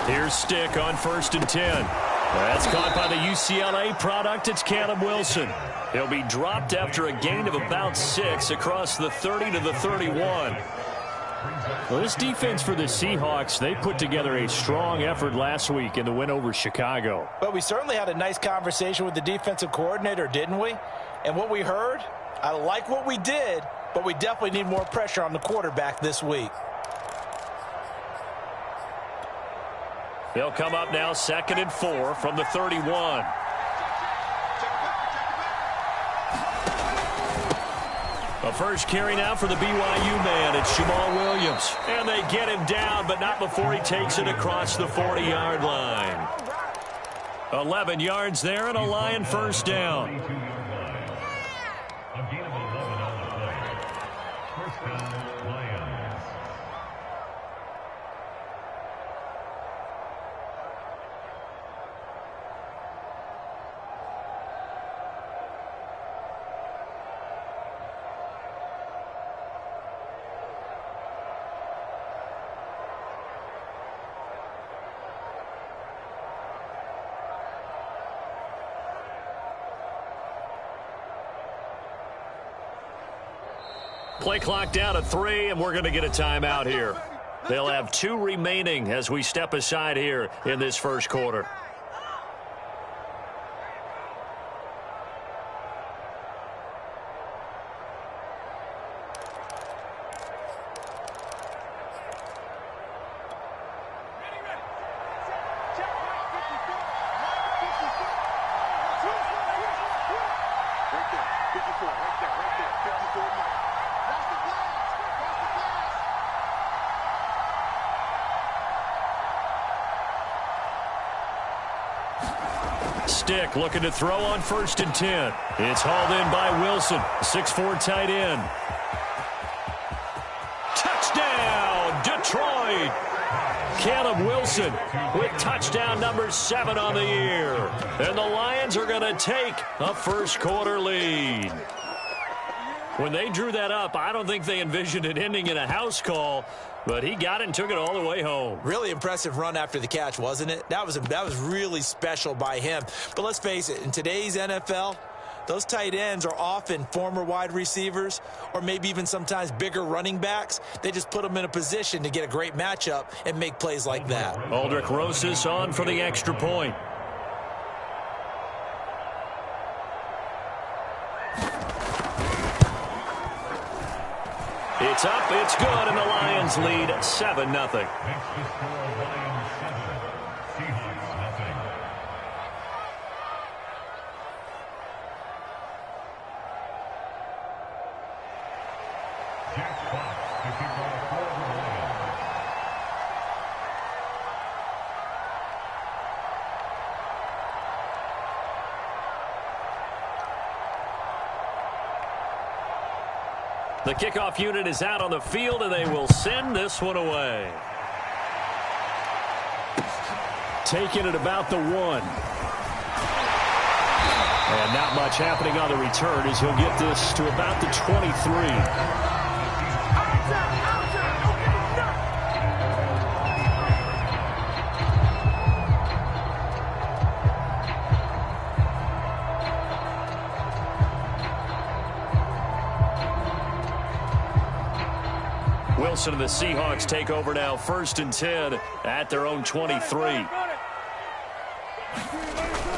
Here's Stick on 1st and 10. That's caught by the UCLA product. It's Caleb Wilson. He'll be dropped after a gain of about 6 across the 30 to the 31. Well, this defense for the Seahawks, they put together a strong effort last week in the win over Chicago. But we certainly had a nice conversation with the defensive coordinator, didn't we? And what we heard, I like what we did, but we definitely need more pressure on the quarterback this week. They'll come up now 2nd and 4 from the 31. A first carry now for the BYU man. It's Jamal Williams. And they get him down, but not before he takes it across the 40-yard line. 11 yards there and a Lion first down. Play clock down to 3, and we're going to get a timeout here. They'll have 2 remaining as we step aside here in this first quarter. Stick looking to throw on 1st and 10. It's hauled in by Wilson, 6'4" tight end. Touchdown, Detroit! Caleb Wilson with touchdown number 7 on the year. And the Lions are going to take a first quarter lead. When they drew that up, I don't think they envisioned it ending in a house call, but he got it and took it all the way home. Really impressive run after the catch, wasn't it? That was really special by him. But let's face it, in today's NFL, those tight ends are often former wide receivers or maybe even sometimes bigger running backs. They just put them in a position to get a great matchup and make plays like that. Aldrich Rosas on for the extra point. It's up, it's good, and the Lions lead 7-0. The kickoff unit is out on the field, and they will send this one away. Taking it about the 1. And not much happening on the return as he'll get this to about the 23. Wilson and the Seahawks take over now, 1st and 10 at their own 23.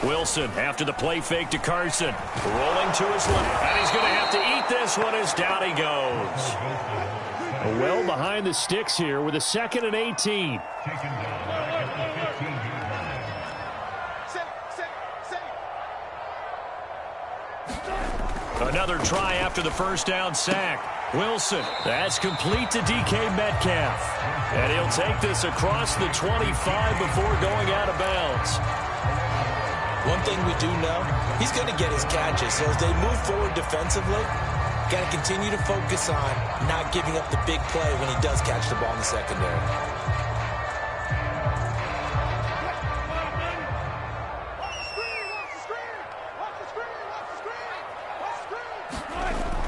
Wilson after the play fake to Carson. Rolling to his left, and he's going to have to eat this one as down he goes. Well behind the sticks here with a 2nd and 18. Another try after the first down sack. Wilson, that's complete to DK Metcalf. And he'll take this across the 25 before going out of bounds. One thing we do know, he's going to get his catches. So as they move forward defensively, got to continue to focus on not giving up the big play when he does catch the ball in the secondary.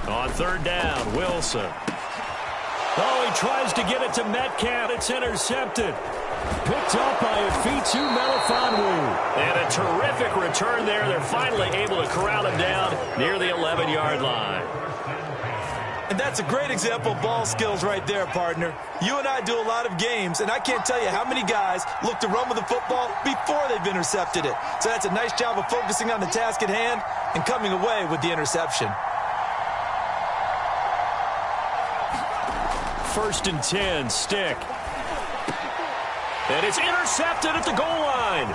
On 3rd down, Wilson. Oh, he tries to get it to Metcalf. It's intercepted. Picked up by Afitu Melifonwu. And a terrific return there. They're finally able to corral him down near the 11-yard line. And that's a great example of ball skills right there, partner. You and I do a lot of games, and I can't tell you how many guys look to run with the football before they've intercepted it. So that's a nice job of focusing on the task at hand and coming away with the interception. 1st and 10, stick. And it's intercepted at the goal line.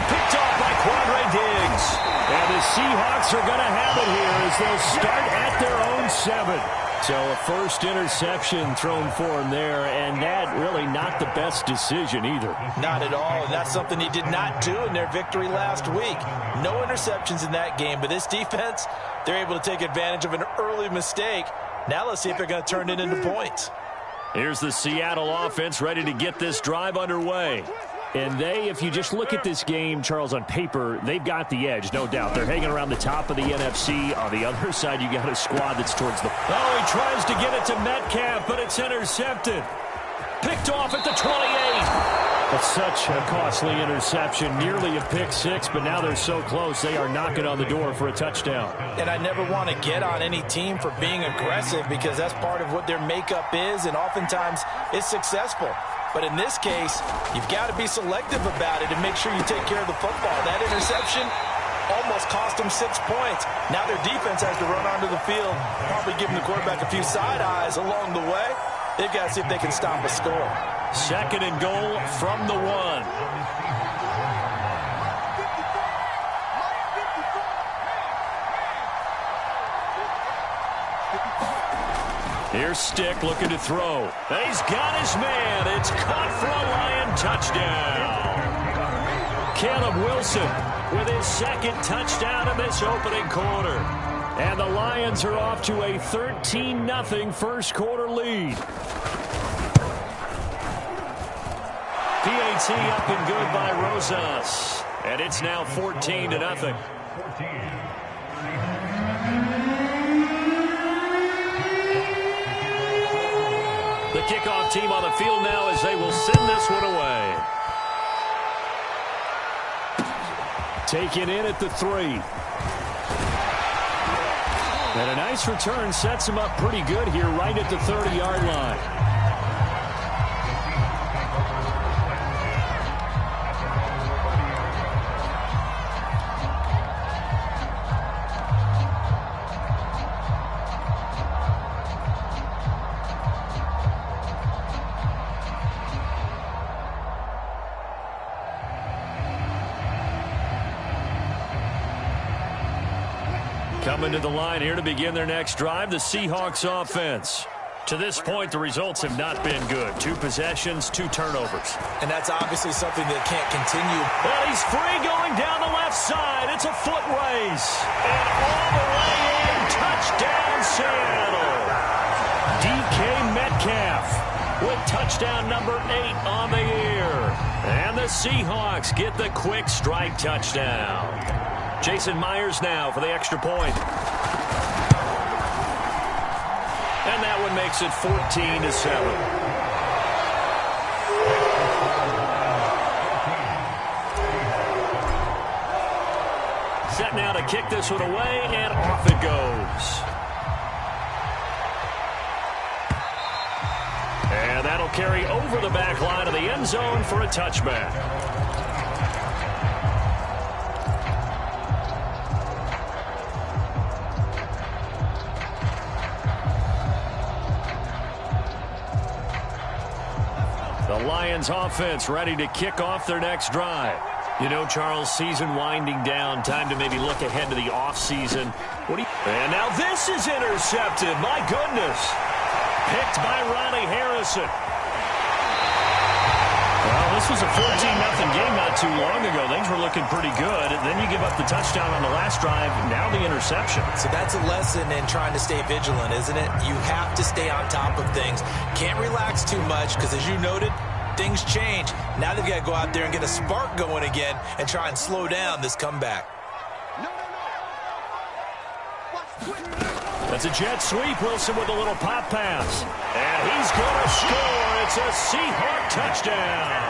Picked off by Quandre Diggs. And the Seahawks are going to have it here as they'll start at their own 7. So a first interception thrown for him there, and that really not the best decision either. Not at all, and that's something he did not do in their victory last week. No interceptions in that game, but this defense, they're able to take advantage of an early mistake. Now let's see if they're going to turn it into points. Here's the Seattle offense ready to get this drive underway. And they, if you just look at this game, Charles, on paper, they've got the edge, no doubt. They're hanging around the top of the NFC. On the other side, you got a squad that's towards the... Oh, he tries to get it to Metcalf, but it's intercepted. Picked off at the 28. That's such a costly interception, nearly a pick six, but now they're so close, they are knocking on the door for a touchdown. And I never want to get on any team for being aggressive because that's part of what their makeup is, and oftentimes it's successful. But in this case, you've got to be selective about it and make sure you take care of the football. That interception almost cost them 6 points. Now their defense has to run onto the field, probably giving the quarterback a few side eyes along the way. They've got to see if they can stop a score. 2nd and goal from the 1. Here's Stick looking to throw. He's got his man. It's caught for a Lion touchdown. Caleb Wilson with his 2nd touchdown in this opening quarter. And the Lions are off to a 13-0 first quarter lead. PAT up and good by Rosas. And it's now 14-0. The kickoff team on the field now as they will send this one away. Taken in at the 3. And a nice return sets him up pretty good here right at the 30-yard line. Coming to the line here to begin their next drive, the Seahawks offense. To this point, the results have not been good. 2 possessions, 2 turnovers. And that's obviously something that can't continue. And he's free going down the left side. It's a foot race. And all the way in, touchdown Seattle. DK Metcalf with touchdown number 8 on the year. And the Seahawks get the quick strike touchdown. Jason Myers now for the extra point. And that one makes it 14-7. Set now to kick this one away, and off it goes. And that'll carry over the back line of the end zone for a touchback. The Lions offense ready to kick off their next drive. You know, Charles, season winding down, time to maybe look ahead to the offseason. And now this is intercepted. My goodness. Picked by Ronnie Harrison. Well, this was a 14-0 game not too long ago. Things were looking pretty good. Then you give up the touchdown on the last drive. Now the interception. So that's a lesson in trying to stay vigilant, isn't it? You have to stay on top of things. Can't relax too much because, as you noted, things change. Now they've got to go out there and get a spark going again and try and slow down this comeback. That's a jet sweep. Wilson with a little pop pass. And he's going to score. It's a Seahawk touchdown.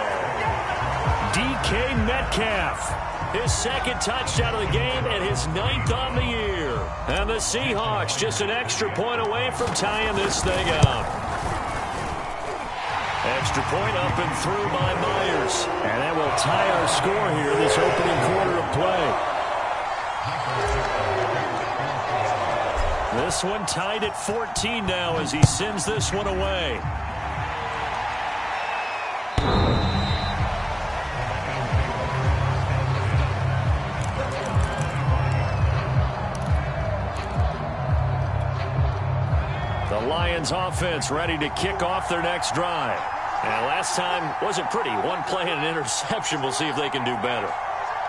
DK Metcalf. His second touchdown of the game and his 9th on the year. And the Seahawks just an extra point away from tying this thing up. Extra point up and through by Myers. And that will tie our score here this opening quarter of play. This one tied at 14 now as he sends this one away. The Lions offense ready to kick off their next drive. And last time wasn't pretty. One play and an interception. We'll see if they can do better.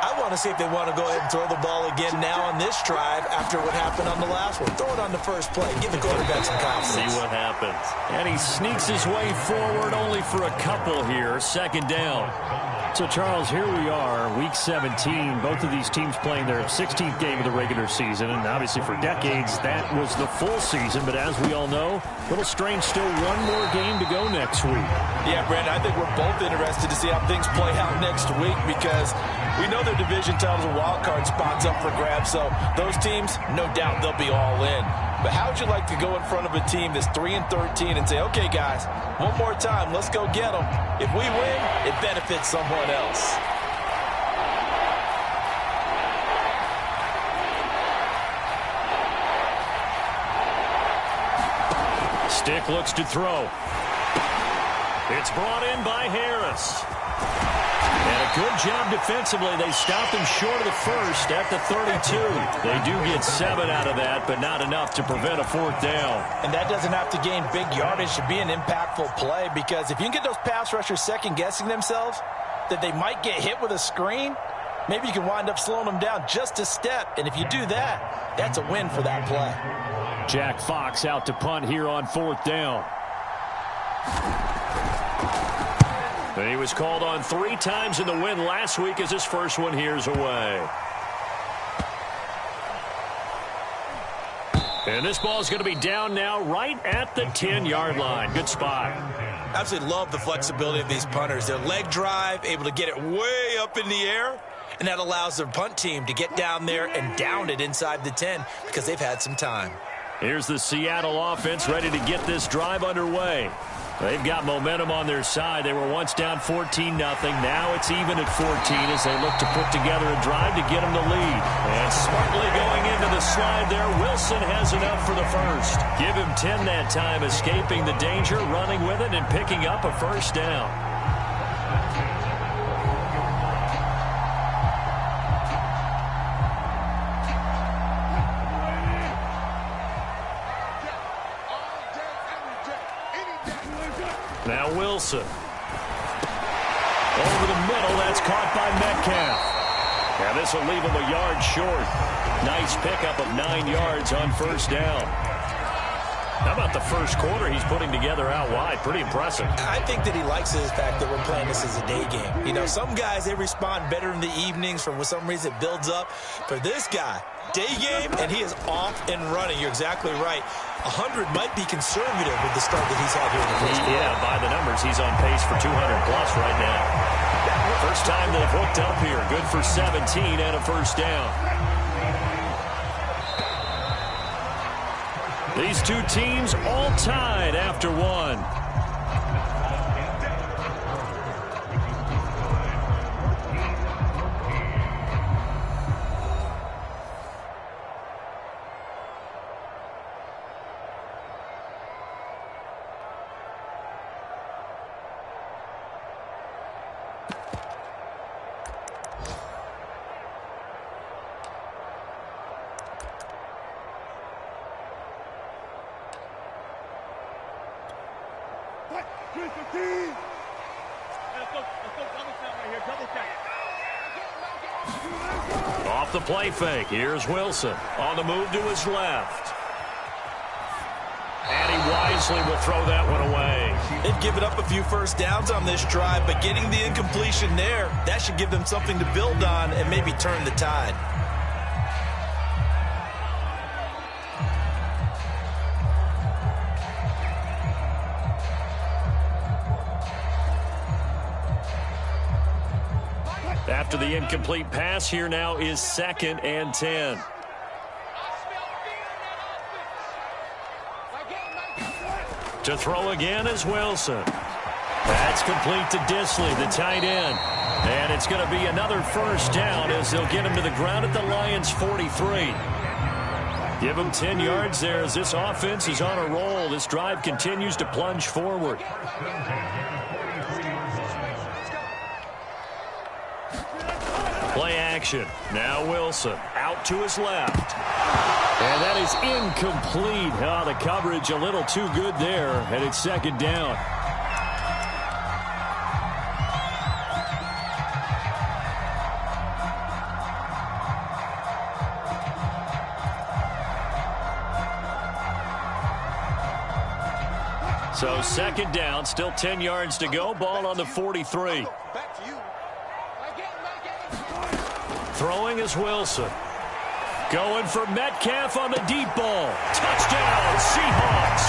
I want to see if they want to go ahead and throw the ball again now on this drive after what happened on the last one. Throw it on the first play. Give the quarterback some confidence. See what happens. And he sneaks his way forward only for a couple here. Second down. So, Charles, here we are, Week 17. Both of these teams playing their 16th game of the regular season. And obviously for decades, that was the full season. But as we all know, a little strange, still one more game to go next week. Yeah, Brandon, I think we're both interested to see how things play out next week because we know their division titles and wild card spots up for grabs. So those teams, no doubt they'll be all in. But how would you like to go in front of a team that's 3-13 and say, okay, guys, one more time, let's go get them. If we win, it benefits someone else. Stick looks to throw. It's brought in by Harris. And a good job defensively. They stopped him short of the first at the 32. They do get 7 out of that, but not enough to prevent a fourth down. And that doesn't have to gain big yardage to be an impactful play because if you can get those pass rushers second-guessing themselves that they might get hit with a screen, maybe you can wind up slowing them down just a step. And if you do that, that's a win for that play. Jack Fox out to punt here on fourth down. And he was called on 3 times in the win last week as his first one here's away. And this ball is going to be down now right at the 10-yard line. Good spot. Absolutely love the flexibility of these punters. Their leg drive, able to get it way up in the air, and that allows their punt team to get down there and down it inside the 10 because they've had some time. Here's the Seattle offense ready to get this drive underway. They've got momentum on their side. They were once down 14-0. Now it's even at 14 as they look to put together a drive to get them the lead. And smartly going into the slide there, Wilson has enough for the first. Give him 10 that time, escaping the danger, running with it, and picking up a first down. Now Wilson. Over the middle, that's caught by Metcalf. Now this will leave him a yard short. Nice pickup of 9 yards on first down. How about the first quarter he's putting together out wide? Pretty impressive. I think that he likes the fact that we're playing this as a day game. You know, some guys, they respond better in the evenings. For some reason, it builds up. For this guy, day game, and he is off and running. You're exactly right. 100 might be conservative with the start that he's had here in the first quarter. Yeah, by the numbers, he's on pace for 200-plus right now. First time they've hooked up here. Good for 17 and a first down. These two teams all tied after one. Off the play fake. Here's Wilson on the move to his left. And he wisely will throw that one away. They've given up a few first downs on this drive, but getting the incompletion there, that should give them something to build on and maybe turn the tide. After the incomplete pass, here now is 2nd and 10. To throw again is Wilson. That's complete to Disley, the tight end. And it's going to be another first down as they'll get him to the ground at the Lions' 43. Give him 10 yards there as this offense is on a roll. This drive continues to plunge forward. Play action. Now Wilson out to his left. And that is incomplete. Oh, the coverage a little too good there, and it's 2nd down. So 2nd down, still 10 yards to go. Ball on the 43. Throwing is Wilson. Going for Metcalf on the deep ball. Touchdown, Seahawks.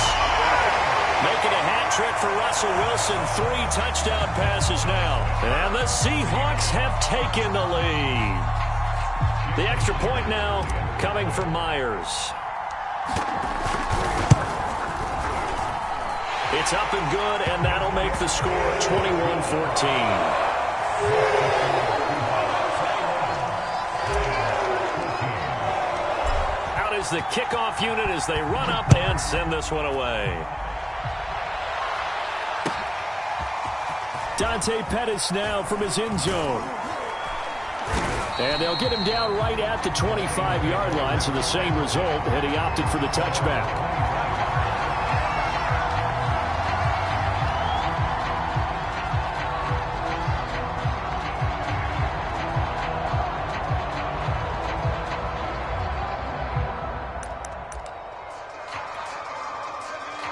Making a hat trick for Russell Wilson. 3 touchdown passes now. And the Seahawks have taken the lead. The extra point now coming from Myers. It's up and good, and that'll make the score 21-14. Is the kickoff unit as they run up and send this one away. Dante Pettis now from his end zone. And they'll get him down right at the 25-yard line, so the same result, and he opted for the touchback.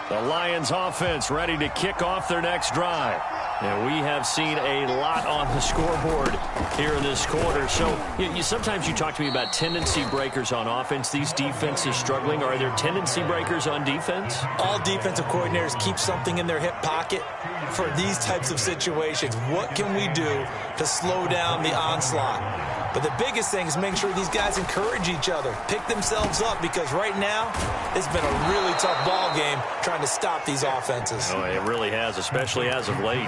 The Lions offense ready to kick off their next drive. And we have seen a lot on the scoreboard here in this quarter. So sometimes you talk to me about tendency breakers on offense. These defenses struggling. Are there tendency breakers on defense? All defensive coordinators keep something in their hip pocket for these types of situations. What can we do to slow down the onslaught? But the biggest thing is making sure these guys encourage each other, pick themselves up, because right now it's been a really tough ball game trying to stop these offenses. Oh, it really has, especially as of late.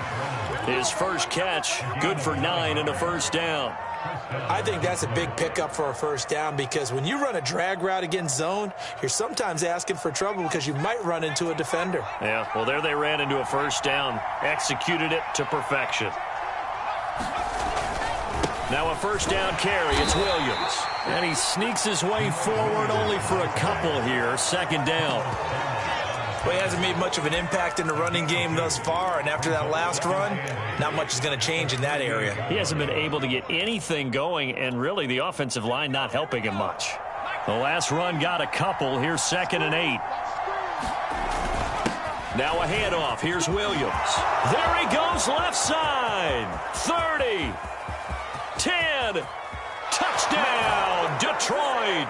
His first catch, good for 9 and a first down. I think that's a big pickup for a first down, because when you run a drag route against zone, you're sometimes asking for trouble because you might run into a defender. Yeah, well, there they ran into a first down, executed it to perfection. Now a first down carry, it's Williams. And he sneaks his way forward only for a couple here, 2nd down. Well, he hasn't made much of an impact in the running game thus far, and after that last run, not much is going to change in that area. He hasn't been able to get anything going, and really the offensive line not helping him much. The last run got a couple. Here's 2nd and 8. Now a handoff. Here's Williams. There he goes, left side. 30. 10. Touchdown, Detroit.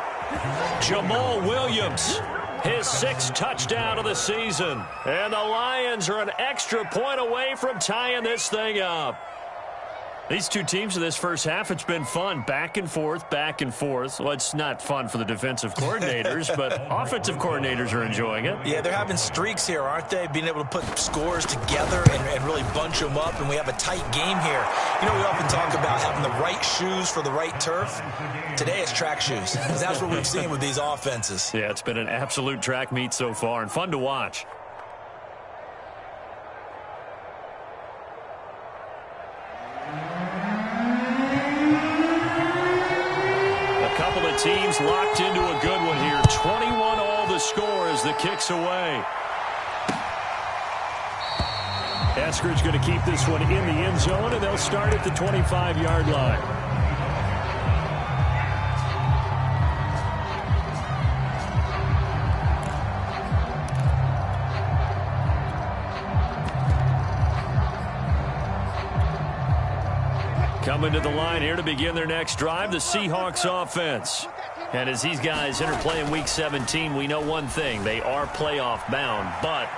Jamal Williams, his 6th touchdown of the season. And the Lions are an extra point away from tying this thing up. These two teams in this first half, it's been fun. Back and forth, back and forth. Well, it's not fun for the defensive coordinators, but offensive coordinators are enjoying it. Yeah, they're having streaks here, aren't they? Being able to put scores together and really bunch them up, and we have a tight game here. You know, we often talk about having the right shoes for the right turf. Today it's track shoes, because that's what we've seen with these offenses. Yeah, it's been an absolute track meet so far, and fun to watch. Teams locked into a good one here. 21 all the score as the kick's away. Eskridge going to keep this one in the end zone, and they'll start at the 25-yard line. Coming to the line here to begin their next drive, the Seahawks offense. And as these guys enter play in Week 17, we know one thing. They are playoff bound, but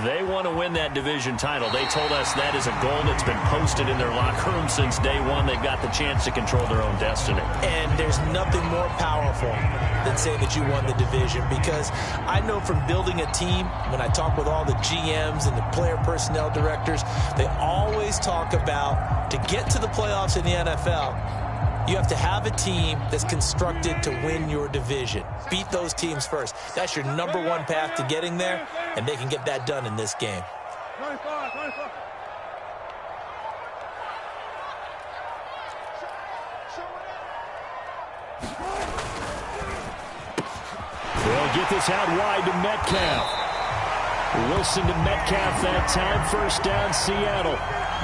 They want to win that division title. They told us that is a goal that's been posted in their locker room since day one. They've got the chance to control their own destiny. And there's nothing more powerful than saying that you won the division, because I know from building a team, when I talk with all the GMs and the player personnel directors, they always talk about, to get to the playoffs in the NFL, you have to have a team that's constructed to win your division. Beat those teams first. That's your number one path to getting there, and they can get that done in this game. They'll get this out wide to Metcalf. Wilson to Metcalf that time. First down, Seattle.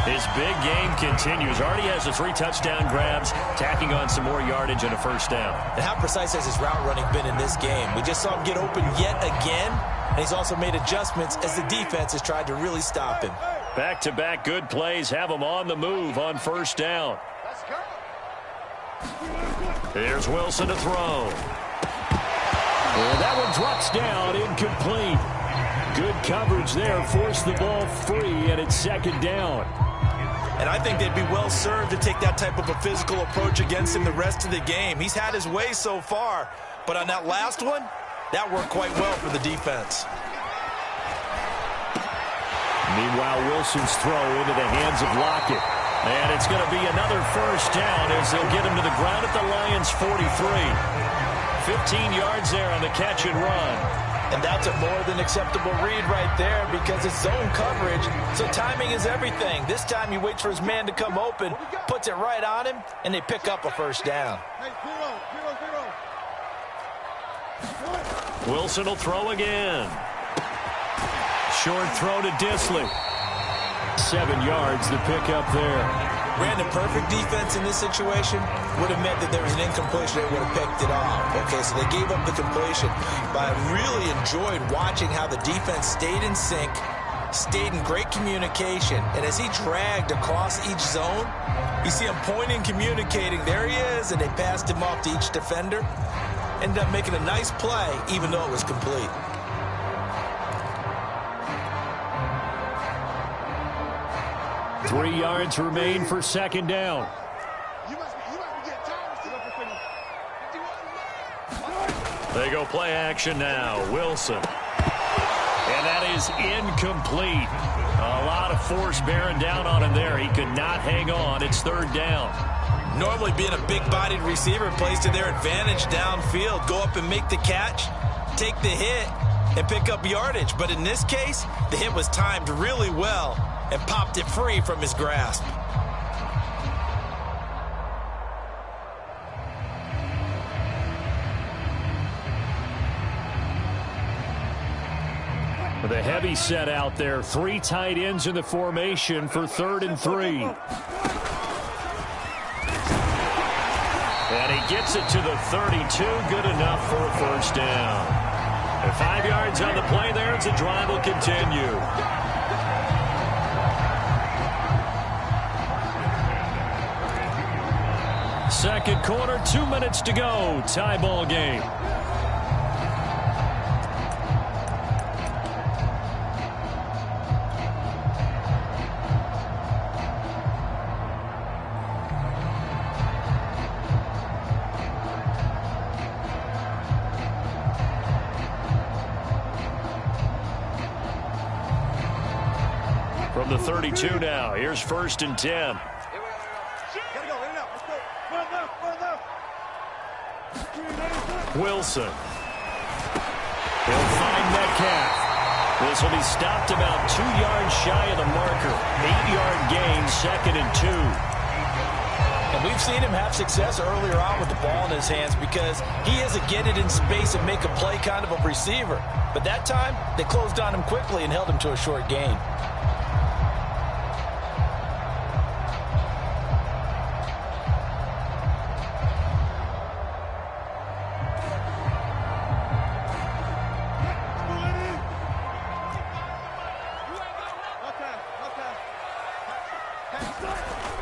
His big game continues. Already has the 3 touchdown grabs, tacking on some more yardage and a first down. And how precise has his route running been in this game? We just saw him get open yet again, and he's also made adjustments as the defense has tried to really stop him. Back-to-back good plays have him on the move on first down. Here's Wilson to throw. And that one drops down, incomplete. Good coverage there, forced the ball free, and it's second down. And I think they'd be well served to take that type of a physical approach against him the rest of the game. He's had his way so far, but on that last one, that worked quite well for the defense. Meanwhile, Wilson's throw into the hands of Lockett. And it's going to be another first down as they'll get him to the ground at the Lions' 43. 15 yards there on the catch and run. And that's a more than acceptable read right there, because it's zone coverage, so timing is everything. This time he waits for his man to come open, puts it right on him, and they pick up a first down. Wilson will throw again. Short throw to Disley. 7 yards, the pickup there. Brandon, perfect defense in this situation would have meant that there was an incompletion. They would have picked it off. Okay, so they gave up the completion. But I really enjoyed watching how the defense stayed in sync, stayed in great communication. And as he dragged across each zone, you see him pointing, communicating. There he is, and they passed him off to each defender. Ended up making a nice play, even though it was complete. 3 yards remain for second down. They go play action now. Wilson. And that is incomplete. A lot of force bearing down on him there. He could not hang on. It's third down. Normally being a big-bodied receiver plays to their advantage downfield. Go up and make the catch, take the hit, and pick up yardage. But in this case, the hit was timed really well and popped it free from his grasp. With a heavy set out there, 3 tight ends in the formation for 3rd and 3. And he gets it to the 32, good enough for a first down. And 5 yards on the play there as the drive will continue. Second quarter, 2 minutes to go. Tie ball game. From the 32 now, here's 1st and 10. Wilson. He'll find Metcalf. This will be stopped about 2 yards shy of the marker. 8-yard gain, 2nd and 2. And we've seen him have success earlier on with the ball in his hands because he is a get it in space and make a play kind of a receiver. But that time, they closed on him quickly and held him to a short gain.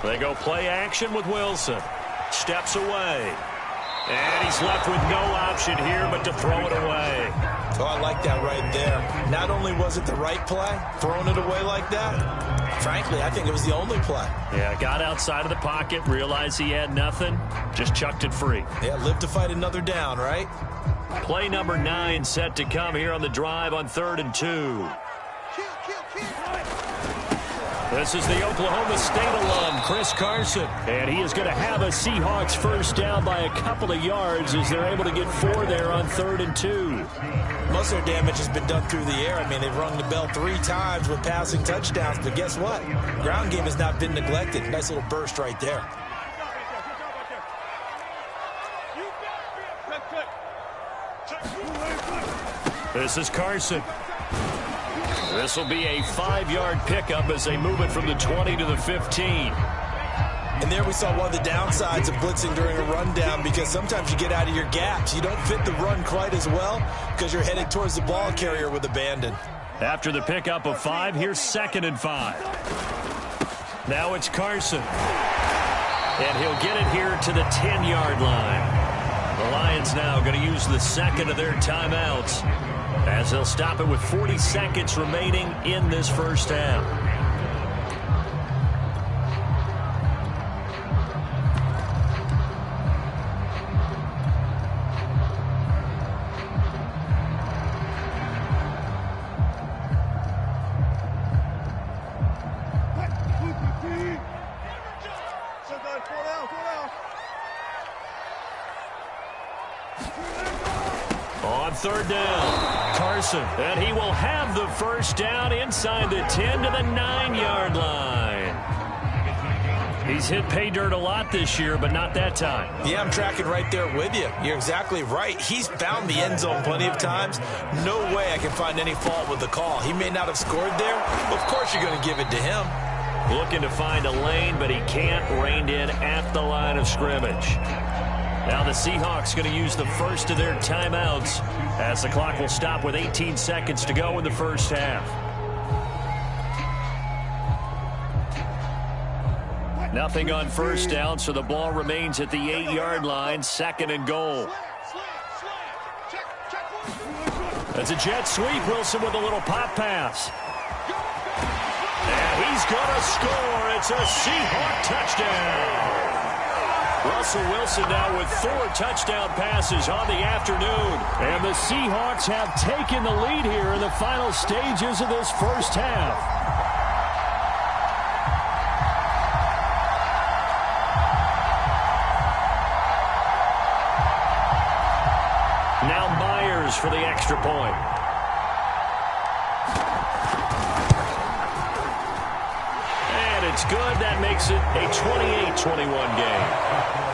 They go play action with Wilson. Steps away. And he's left with no option here but to throw it away. Oh, I like that right there. Not only was it the right play, throwing it away like that, frankly, I think it was the only play. Yeah, got outside of the pocket, realized he had nothing, just chucked it free. Yeah, live to fight another down, right? Play number 9 set to come here on the drive on 3rd and 2. This is the Oklahoma State alum, Chris Carson. And he is going to have a Seahawks first down by a couple of yards as they're able to get 4 there on 3rd and 2. Most of their damage has been done through the air. I mean, they've rung the bell 3 times with passing touchdowns. But guess what? Ground game has not been neglected. Nice little burst right there. This is Carson. This will be a 5-yard pickup as they move it from the 20 to the 15. And there we saw one of the downsides of blitzing during a rundown, because sometimes you get out of your gaps. You don't fit the run quite as well because you're headed towards the ball carrier with abandon. After the pickup of 5, here's 2nd and 5. Now it's Carson. And he'll get it here to the 10-yard line. The Lions now going to use the second of their timeouts as they'll stop it with 40 seconds remaining in this first half. On 3rd down, Carson, and he will have the first down inside the 10 to the 9-yard line. He's hit pay dirt a lot this year, but not that time. Yeah, I'm tracking right there with you. You're exactly right. He's found the end zone plenty of times. No way I can find any fault with the call. He may not have scored there. Of course you're going to give it to him. Looking to find a lane, but he can't. Reined in at the line of scrimmage. Now the Seahawks going to use the first of their timeouts as the clock will stop with 18 seconds to go in the first half. Nothing on first down, so the ball remains at the 8-yard line, 2nd and goal. That's a jet sweep. Wilson with a little pop pass. And he's going to score. It's a Seahawk touchdown. Russell Wilson now with 4 touchdown passes on the afternoon. And the Seahawks have taken the lead here in the final stages of this first half. Now Myers for the extra point. And it's good. That makes it a 28-21 game.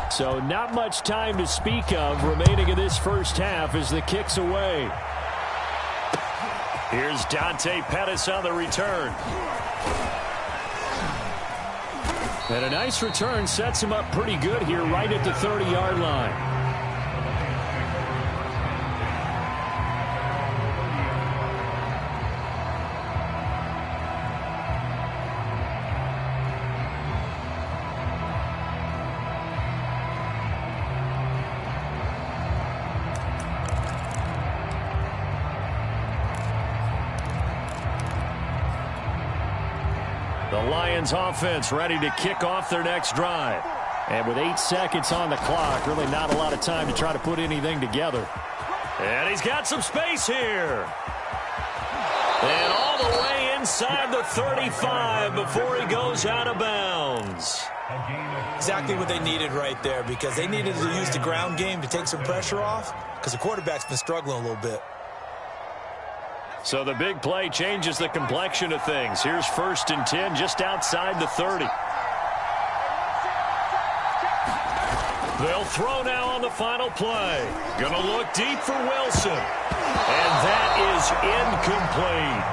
So not much time to speak of remaining in this first half as the kick's away. Here's Dante Pettis on the return. And a nice return sets him up pretty good here right at the 30-yard line. The Lions offense ready to kick off their next drive. And with 8 seconds on the clock, really not a lot of time to try to put anything together. And he's got some space here. And all the way inside the 35 before he goes out of bounds. Exactly what they needed right there, because they needed to use the ground game to take some pressure off, because the quarterback's been struggling a little bit. So the big play changes the complexion of things. Here's 1st and 10 just outside the 30. They'll throw now on the final play. Gonna look deep for Wilson. And that is incomplete.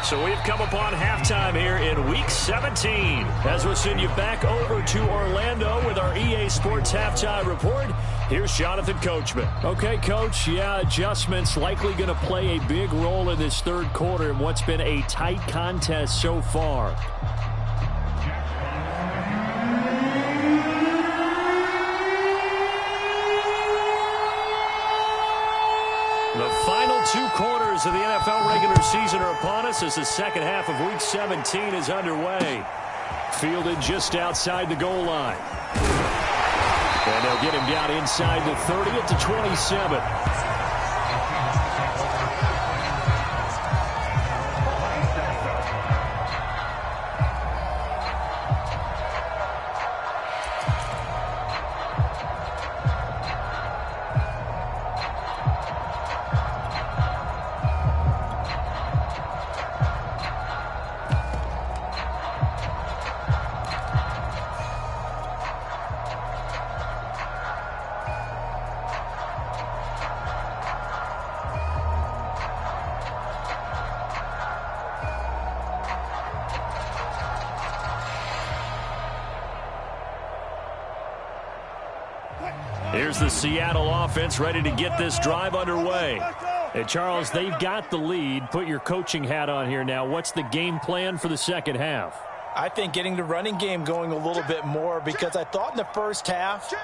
So we've come upon halftime here in Week 17. As we send you back over to Orlando with our EA Sports Halftime Report, here's Jonathan Coachman. Okay, Coach, adjustments likely going to play a big role in this third quarter in what's been a tight contest so far. The final 2 quarters of the NFL regular season are upon us as the second half of Week 17 is underway. Fielded just outside the goal line. And they'll get him down inside the 30 at the 27. Here's the Seattle offense ready to get this drive underway. And Charles, they've got the lead. Put your coaching hat on here now. What's the game plan for the second half? I think getting the running game going a little bit more, because I thought in the first half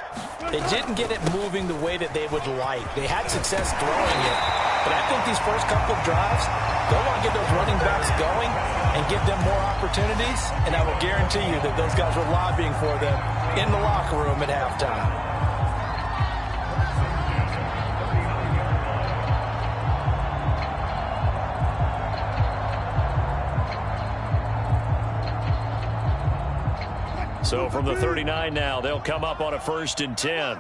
they didn't get it moving the way that they would like. They had success throwing it, but I think these first couple of drives, they'll want to get those running backs going and give them more opportunities, and I will guarantee you that those guys were lobbying for them in the locker room at halftime. So from the 39 now, they'll come up on a 1st and 10.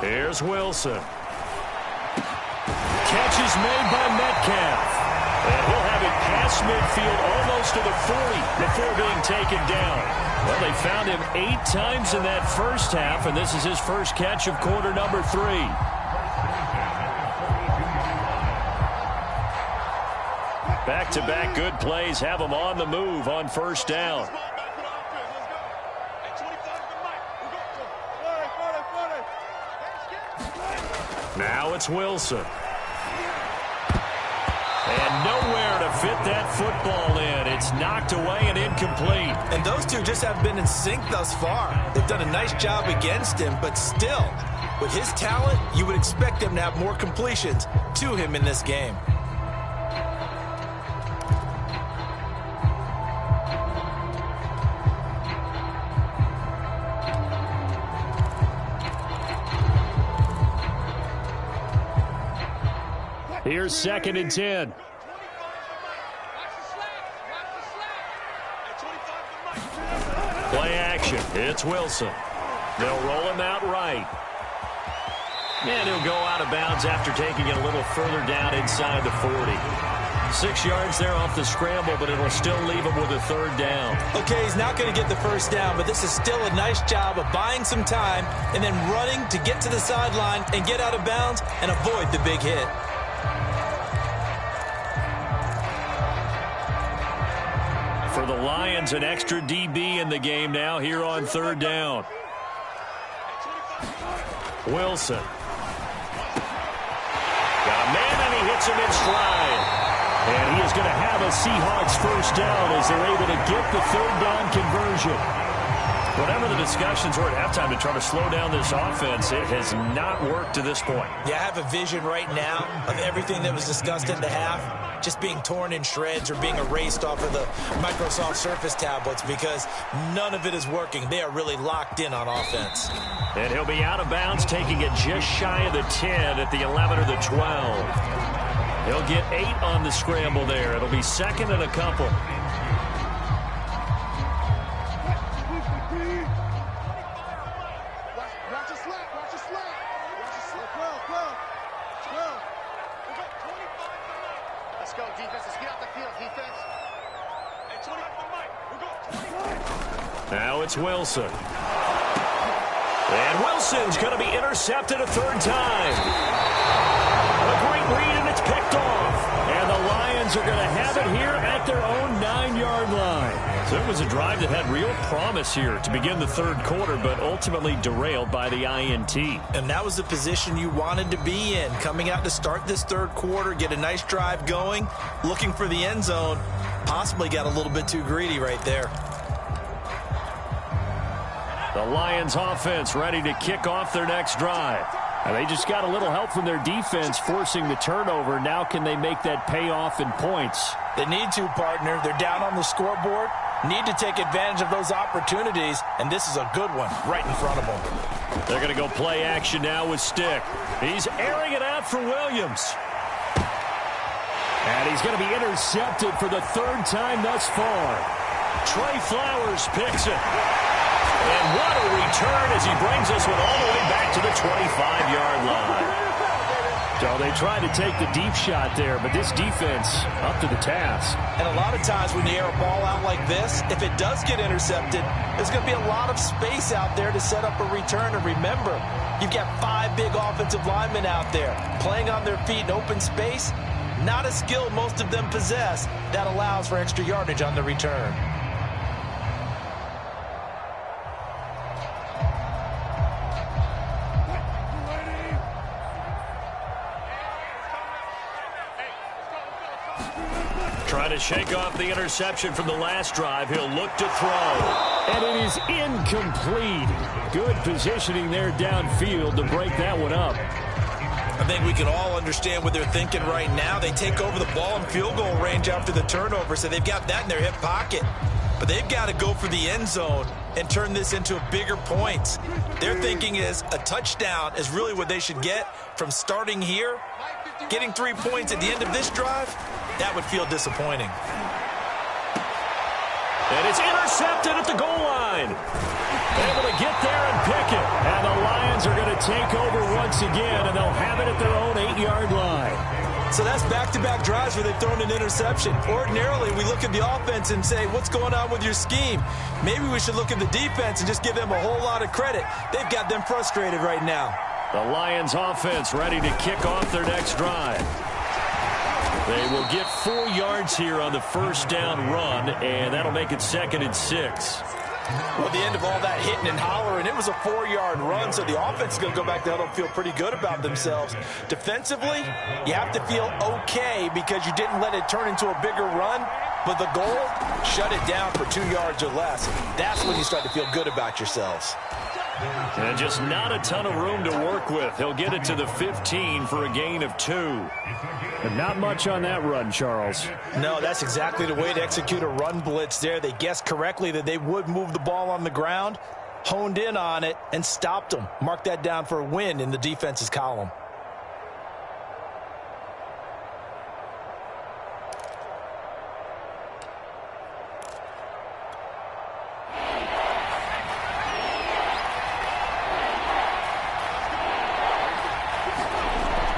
Here's Wilson. Catch is made by Metcalf. And he'll have it past midfield almost to the 40 before being taken down. Well, they found him 8 times in that first half, and this is his first catch of quarter number 3. Back-to-back good plays have him on the move on 1st down. Now it's Wilson. And nowhere to fit that football in. It's knocked away and incomplete. And those two just have been in sync thus far. They've done a nice job against him, but still, with his talent, you would expect him to have more completions to him in this game. Here's 2nd and 10. Play action. It's Wilson. They'll roll him out right. And he'll go out of bounds after taking it a little further down inside the 40. 6 yards there off the scramble, but it'll still leave him with a 3rd down. Okay, he's not going to get the 1st down, but this is still a nice job of buying some time and then running to get to the sideline and get out of bounds and avoid the big hit. For the Lions, an extra DB in the game now here on 3rd down. Wilson. Got a man, and he hits him in stride. And he is going to have a Seahawks 1st down as they're able to get the 3rd down conversion. Whatever the discussions were at halftime to try to slow down this offense, it has not worked to this point. Yeah, I have a vision right now of everything that was discussed in the half just being torn in shreds or being erased off of the Microsoft Surface tablets, because none of it is working. They are really locked in on offense. And he'll be out of bounds, taking it just shy of the 10 at the 11 or the 12. He'll get 8 on the scramble there. It'll be 2nd and a couple. Let's go, defense. Let's get out the field, defense. Now it's Wilson. And Wilson's going to be intercepted a third time. A great read, and it's picked off. And the Lions are going to have it here at their own 9-yard line. So it was a drive that had real promise here to begin the third quarter, but ultimately derailed by the INT. And that was the position you wanted to be in, coming out to start this third quarter, get a nice drive going, looking for the end zone. Possibly got a little bit too greedy right there. The Lions offense ready to kick off their next drive. And they just got a little help from their defense forcing the turnover. Now can they make that pay off in points? They need to, partner. They're down on the scoreboard. Need to take advantage of those opportunities, and this is a good one right in front of them. They're going to go play action now with Stick. He's airing it out for Williams. And he's going to be intercepted for the third time thus far. Trey Flowers picks it. And what a return as he brings this one all the way back to the 25-yard line. So they tried to take the deep shot there, but this defense up to the task. And a lot of times when you air a ball out like this, if it does get intercepted, there's going to be a lot of space out there to set up a return. And remember, you've got 5 big offensive linemen out there playing on their feet in open space. Not a skill most of them possess that allows for extra yardage on the return. Trying to shake off the interception from the last drive. He'll look to throw. And it is incomplete. Good positioning there downfield to break that one up. I think we can all understand what they're thinking right now. They take over the ball in field goal range after the turnover, so they've got that in their hip pocket. But they've got to go for the end zone and turn this into a bigger points. Their thinking is a touchdown is really what they should get from starting here. Getting 3 points at the end of this drive, that would feel disappointing. And it's intercepted at the goal line. Able to get there and pick it. And the Lions are going to take over once again, and they'll have it at their own 8-yard line. So that's back-to-back drives where they've thrown an interception. Ordinarily, we look at the offense and say, what's going on with your scheme? Maybe we should look at the defense and just give them a whole lot of credit. They've got them frustrated right now. The Lions offense ready to kick off their next drive. They will get 4 yards here on the first down run, and that'll make it 2nd and 6. Well, at the end of all that hitting and hollering, it was a 4-yard run, so the offense is going to go back to huddle and feel pretty good about themselves. Defensively, you have to feel okay because you didn't let it turn into a bigger run, but the goal, shut it down for 2 yards or less. That's when you start to feel good about yourselves. And just not a ton of room to work with. He'll get it to the 15 for a gain of 2. But not much on that run, Charles. No, that's exactly the way to execute a run blitz there. They guessed correctly that they would move the ball on the ground, honed in on it, and stopped them. Mark that down for a win in the defense's column.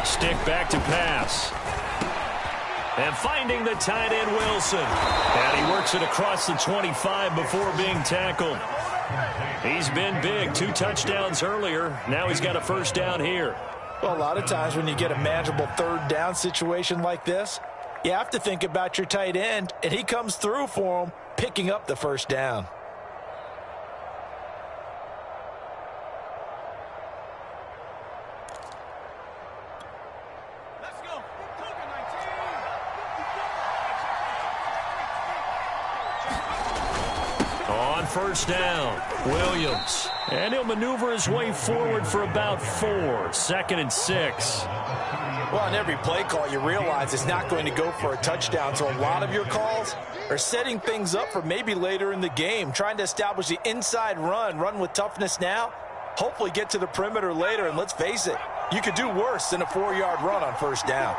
Stick back to pass. And finding the tight end, Wilson. And he works it across the 25 before being tackled. He's been big. 2 touchdowns earlier. Now he's got a first down here. Well, a lot of times when you get a manageable third down situation like this, you have to think about your tight end, and he comes through for him, picking up the first down. First down, Williams. And he'll maneuver his way forward for about 4. 2nd and 6. Well, on every play call, you realize it's not going to go for a touchdown. So a lot of your calls are setting things up for maybe later in the game, trying to establish the inside run with toughness now, hopefully get to the perimeter later. And let's face it, you could do worse than a 4-yard run on first down.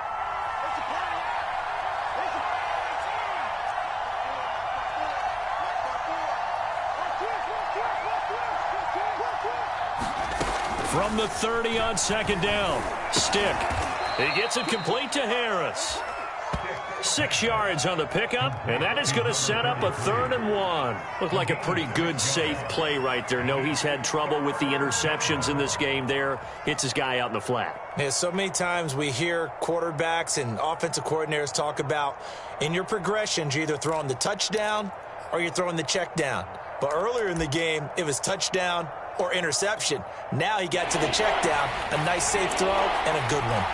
From the 30 on 2nd down. Stick. He gets it complete to Harris. 6 yards on the pickup, and that is going to set up a 3rd and 1. Looked like a pretty good, safe play right there. No, he's had trouble with the interceptions in this game there. Hits his guy out in the flat. Yeah, so many times we hear quarterbacks and offensive coordinators talk about in your progressions, you're either throwing the touchdown or you're throwing the check down. But earlier in the game, it was touchdown or interception. Now he got to the check down, a nice safe throw and a good one.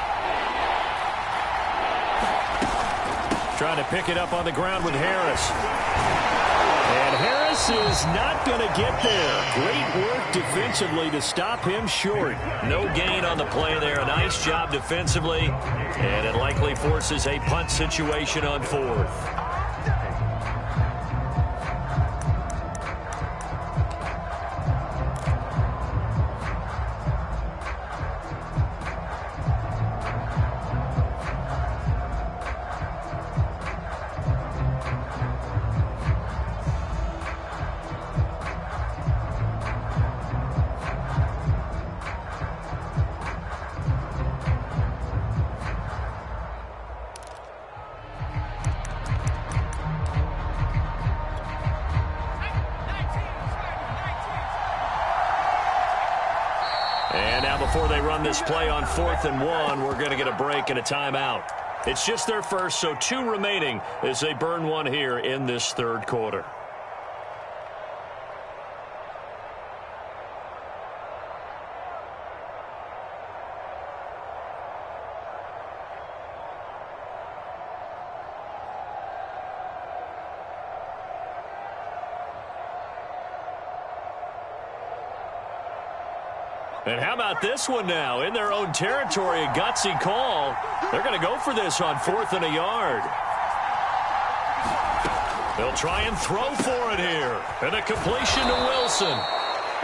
Trying to pick it up on the ground with Harris. And Harris is not going to get there. Great work defensively to stop him short. No gain on the play there. A nice job defensively. And it likely forces a punt situation on 4th. And now before they run this play on 4th and 1, we're going to get a break and a timeout. It's just their first, so 2 remaining as they burn 1 here in this 3rd quarter. And how about this one now? In their own territory, a gutsy call. They're going to go for this on 4th and a yard. They'll try and throw for it here. And a completion to Wilson.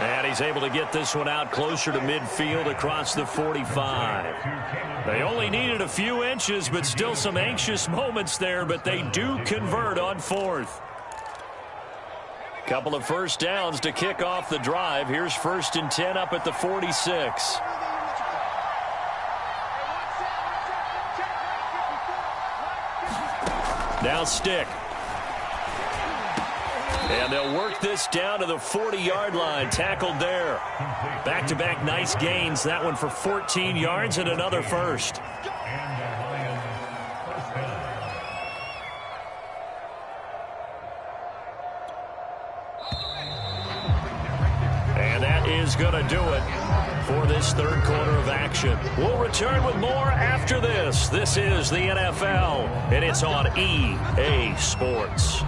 And he's able to get this one out closer to midfield across the 45. They only needed a few inches, but still some anxious moments there. But they do convert on 4th. Couple of first downs to kick off the drive. Here's 1st and 10 up at the 46. Now stick. And they'll work this down to the 40-yard line. Tackled there. Back-to-back nice gains. That one for 14 yards and another first. Is going to do it for this 3rd quarter of action. We'll return with more after this. This is the NFL, and it's on EA Sports.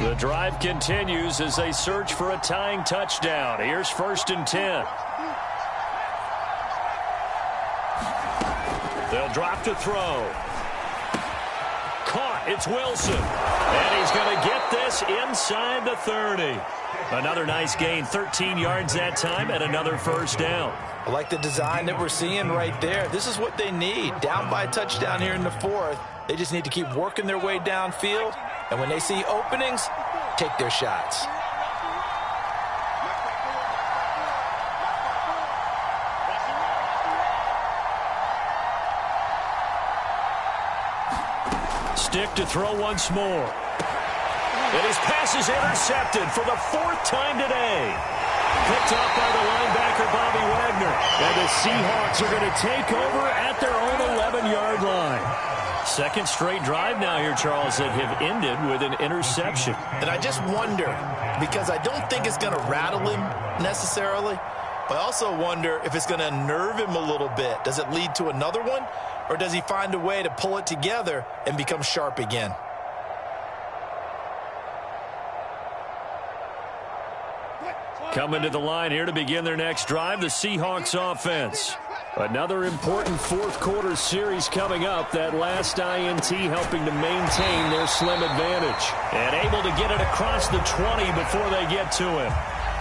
The drive continues as they search for a tying touchdown. Here's 1st and 10. They'll drop to throw. Caught. It's Wilson. And he's going to get this inside the 30. Another nice gain. 13 yards that time and another first down. I like the design that we're seeing right there. This is what they need. Down by a touchdown here in the 4th. They just need to keep working their way downfield. And when they see openings, take their shots. Stick to throw once more. And his pass is intercepted for the 4th time today. Picked up by the linebacker, Bobby Wagner. And the Seahawks are going to take over at their own 11-yard line. Second straight drive now here, Charles, that have ended with an interception. And I just wonder, because I don't think it's going to rattle him necessarily, but I also wonder if it's going to unnerve him a little bit. Does it lead to another one, or does he find a way to pull it together and become sharp again? Coming to the line here to begin their next drive, the Seahawks offense. Another important fourth-quarter series coming up. That last INT helping to maintain their slim advantage. And able to get it across the 20 before they get to him.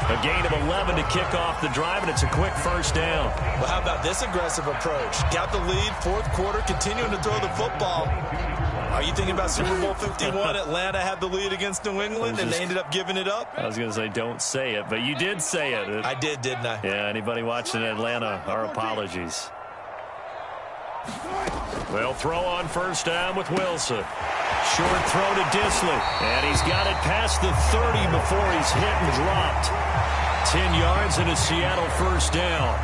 A gain of 11 to kick off the drive, and it's a quick first down. Well, how about this aggressive approach? Got the lead, fourth quarter, continuing to throw the football. Are you thinking about Super Bowl 51? Atlanta had the lead against New England, and they ended up giving it up? I was going to say don't say it, but you did say it. I did, didn't I? Yeah, anybody watching Atlanta, our apologies. They'll throw on first down with Wilson. Short throw to Disley, and he's got it past the 30 before he's hit and dropped. 10 yards and a Seattle first down.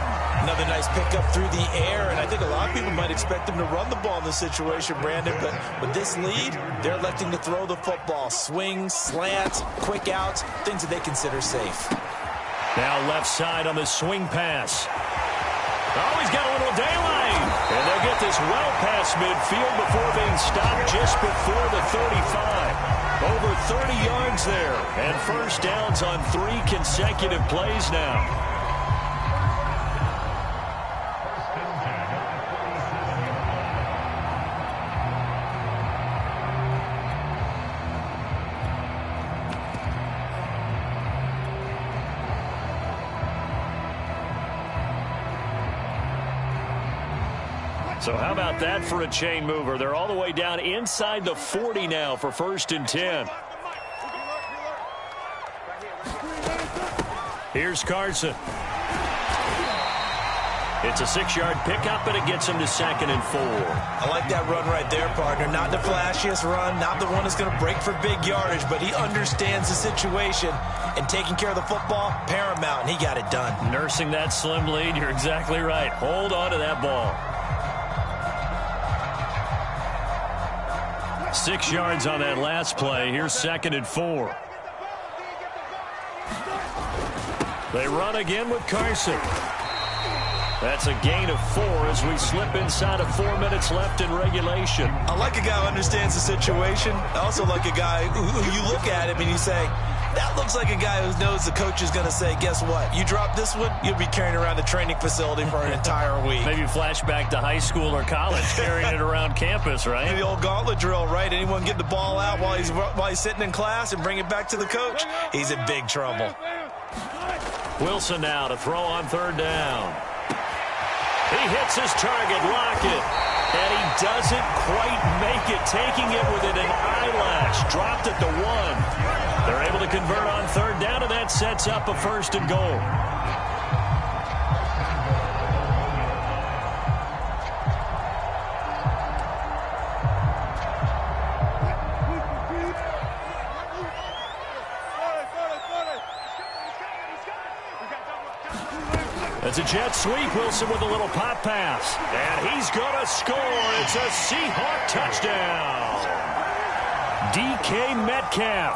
Another nice pickup through the air, and I think a lot of people might expect them to run the ball in this situation, Brandon, but with this lead, they're electing to throw the football. Swings, slants, quick outs, things that they consider safe. Now left side on the swing pass. Oh, he's got a little daylight. And they'll get this well past midfield before being stopped just before the 35. Over 30 yards there. And first downs on 3 consecutive plays now. So how about that for a chain mover? They're all the way down inside the 40 now for first and 10. Here's Carson. It's a 6-yard pickup, and it gets him to 2nd and 4. I like that run right there, partner. Not the flashiest run, not the one that's going to break for big yardage, but he understands the situation, and taking care of the football, paramount, and he got it done. Nursing that slim lead, you're exactly right. Hold on to that ball. 6 yards on that last play. Here's 2nd and 4. They run again with Carson. That's a gain of 4 as we slip inside of 4 minutes left in regulation. I like a guy who understands the situation. I also like a guy who you look at him and you say, that looks like a guy who knows the coach is going to say, guess what? You drop this one, you'll be carrying around the training facility for an entire week. Maybe flashback to high school or college, carrying it around campus, right? The old gauntlet drill, right? Anyone get the ball out while he's sitting in class and bring it back to the coach? He's in big trouble. Wilson now to throw on 3rd down. He hits his target, Lockett, and he doesn't quite make it, taking it within an eyelash. Dropped at the 1. They're able to convert on 3rd down, and that sets up a 1st and goal. It's a jet sweep. Wilson with a little pop pass. And he's going to score. It's a Seahawk touchdown. DK Metcalf.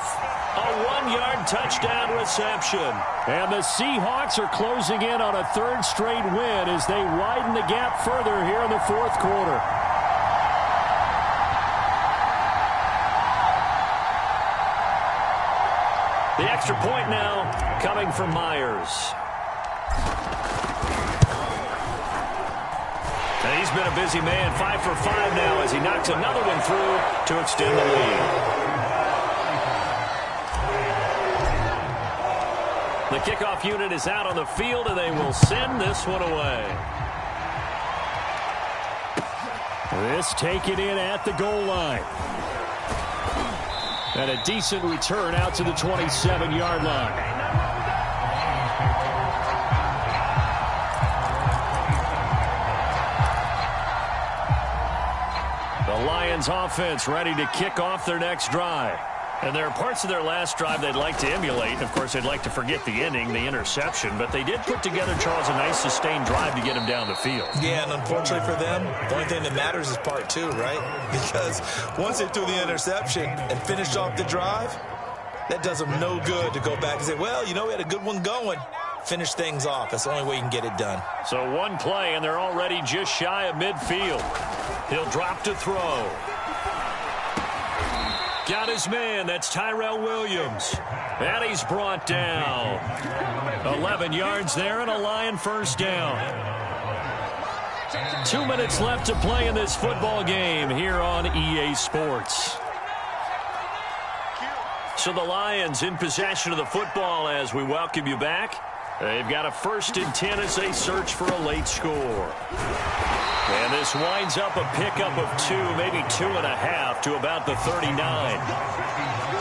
A 1-yard touchdown reception. And the Seahawks are closing in on a 3rd straight win as they widen the gap further here in the 4th quarter. The extra point now coming from Myers. And he's been a busy man, 5 for 5 now as he knocks another one through to extend the lead. The kickoff unit is out on the field, and they will send this one away. This taken in at the goal line. And a decent return out to the 27-yard line. The Lions offense ready to kick off their next drive. And there are parts of their last drive they'd like to emulate. Of course, they'd like to forget the ending, the interception. But they did put together, Charles, a nice sustained drive to get him down the field. Yeah, and unfortunately for them, the only thing that matters is part 2, right? Because once they threw the interception and finished off the drive, that does them no good to go back and say, well, you know, we had a good one going. Finish things off. That's the only way you can get it done. So one play, and they're already just shy of midfield. He'll drop to throw. Got his man. That's Tyrell Williams. And he's brought down. 11 yards there and a Lion first down. 2 minutes left to play in this football game here on EA Sports. So the Lions in possession of the football as we welcome you back. They've got a 1st and 10 as they search for a late score. And this winds up a pickup of 2, maybe 2.5 to about the 39.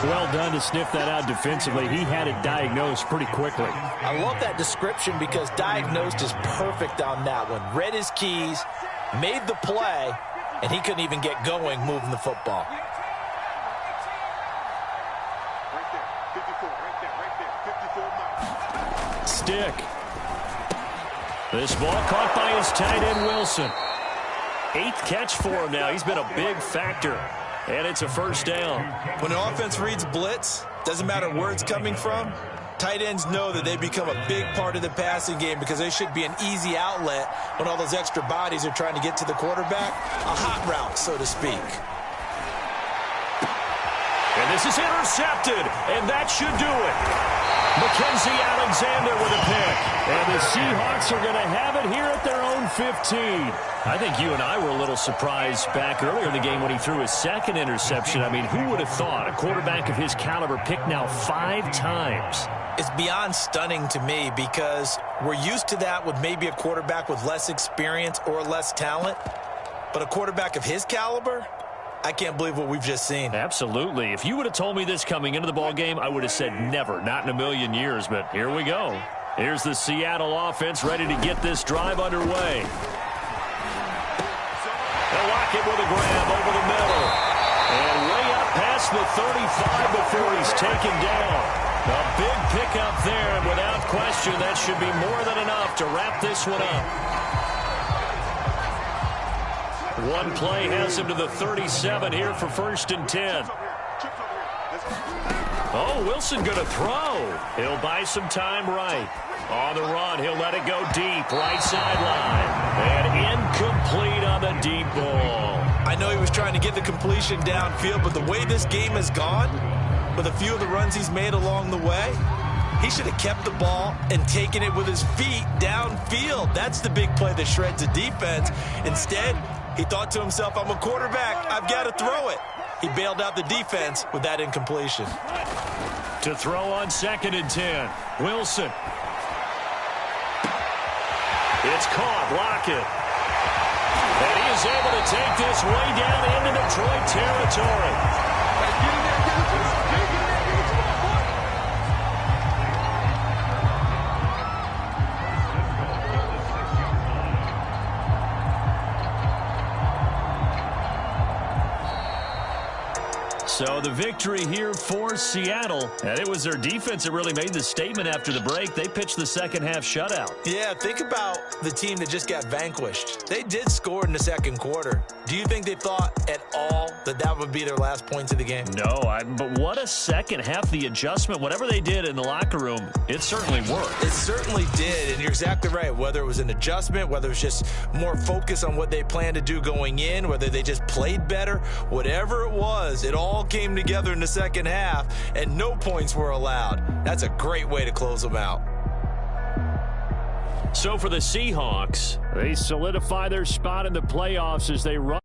Well done to sniff that out defensively. He had it diagnosed pretty quickly. I love that description because diagnosed is perfect on that one. Read his keys, made the play, and he couldn't even get going moving the football. Stick. This ball caught by his tight end, Wilson. 8th catch for him now. He's been a big factor. And it's a 1st down. When an offense reads blitz, doesn't matter where it's coming from, tight ends know that they become a big part of the passing game because they should be an easy outlet when all those extra bodies are trying to get to the quarterback. A hot route, so to speak. And this is intercepted, and that should do it. Mackenzie Alexander with a pick. And the Seahawks are going to have it here at their own 15. I think you and I were a little surprised back earlier in the game when he threw his 2nd interception. I mean, who would have thought a quarterback of his caliber picked now 5 times? It's beyond stunning to me because we're used to that with maybe a quarterback with less experience or less talent. But a quarterback of his caliber, I can't believe what we've just seen. Absolutely. If you would have told me this coming into the ball game, I would have said never, not in a million years. But here we go. Here's the Seattle offense ready to get this drive underway. They'll lock it with a grab over the middle. And way up past the 35 before he's taken down. A big pickup there, and without question, that should be more than enough to wrap this one up. One play has him to the 37 here for 1st and 10. Oh, Wilson going to throw. He'll buy some time right. On the run, he'll let it go deep, right sideline. And incomplete on the deep ball. I know he was trying to get the completion downfield, but the way this game has gone, with a few of the runs he's made along the way, he should have kept the ball and taken it with his feet downfield. That's the big play that shreds the defense. Instead, he thought to himself, I'm a quarterback, I've got to throw it. He bailed out the defense with that incompletion. To throw on 2nd and 10, Wilson. It's caught, Lockett. And he is able to take this way down into Detroit territory. So the victory here for Seattle. And it was their defense that really made the statement after the break. They pitched the 2nd half shutout. Yeah, think about the team that just got vanquished. They did score in the 2nd quarter. Do you think they thought at all that that would be their last points of the game? No, but what a 2nd half. The adjustment, whatever they did in the locker room, it certainly worked. It certainly did, and you're exactly right. Whether it was an adjustment, whether it was just more focus on what they planned to do going in, whether they just played better, whatever it was, it all came together in the 2nd half, and no points were allowed. That's a great way to close them out. So for the Seahawks, they solidify their spot in the playoffs as they run